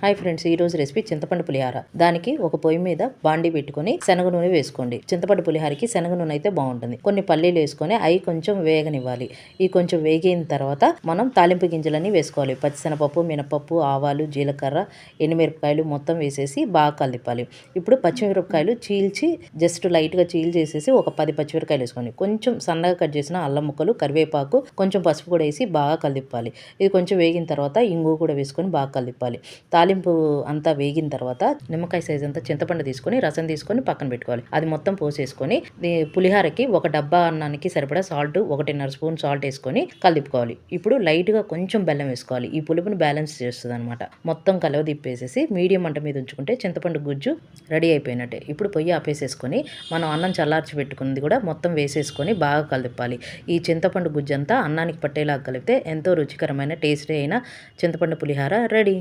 Hi friends, ఈ రోజు recipe చింతపండు పులిహార. దానికి ఒక పొయ్యి మీద బాండి పెట్టుకొని శనగ నూనె వేసుకోండి. చింతపండు పులిహారకి శనగ నూనె అయితే బాగుంటుంది. కొన్ని పల్లీలు వేసుకొని అవి కొంచెం వేగనివ్వాలి. ఈ కొంచెం వేగిన తర్వాత మనం తాలింపు గింజలన్నీ వేసుకోవాలి. పచ్చిశనగపప్పు, మినపప్పు, ఆవాలు, జీలకర్ర, ఎండుమిరపకాయలు మొత్తం వేసేసి బాగా కలిపాలి. ఇప్పుడు పచ్చిమిరపకాయలు చీల్చి జస్ట్ లైట్గా చీల్చేసేసి ఒక 10 పచ్చిమిరపకాయలు వేసుకోండి. కొంచెం సన్నగా కట్ చేసిన అల్లం ముక్కలు, కరివేపాకు, కొంచెం పసుపు కూడా వేసి బాగా కలిపాలి. ఇది కొంచెం వేగిన తర్వాత ఇంగు కూడా వేసుకొని బాగా కలిపాలి. తాలింపు అంతా వేగిన తర్వాత నిమ్మకాయ సైజ్ అంతా చింతపండు తీసుకొని రసం తీసుకొని పక్కన పెట్టుకోవాలి. అది మొత్తం పోసేసుకొని పులిహారకి ఒక డబ్బా అన్నానికి సరిపడా సాల్ట్ 1.5 స్పూన్ సాల్ట్ వేసుకొని కలుపుకోవాలి. ఇప్పుడు లైట్గా కొంచెం బెల్లం వేసుకోవాలి. ఈ పులుపుని బ్యాలెన్స్ చేస్తుంది అనమాట. మొత్తం కలవదిప్పేసేసి మీడియం మంట మీద ఉంచుకుంటే చింతపండు గుజ్జు రెడీ అయిపోయినట్టే. ఇప్పుడు పొయ్యి ఆపేసేసుకొని మనం అన్నం చల్లార్చి పెట్టుకున్నది కూడా మొత్తం వేసేసుకొని బాగా కలుపాలి. ఈ చింతపండు గుజ్జు అంతా అన్నానికి పట్టేలాగా కలిపితే ఎంతో రుచికరమైన టేస్టీ అయిన చింతపండు పులిహార రెడీ.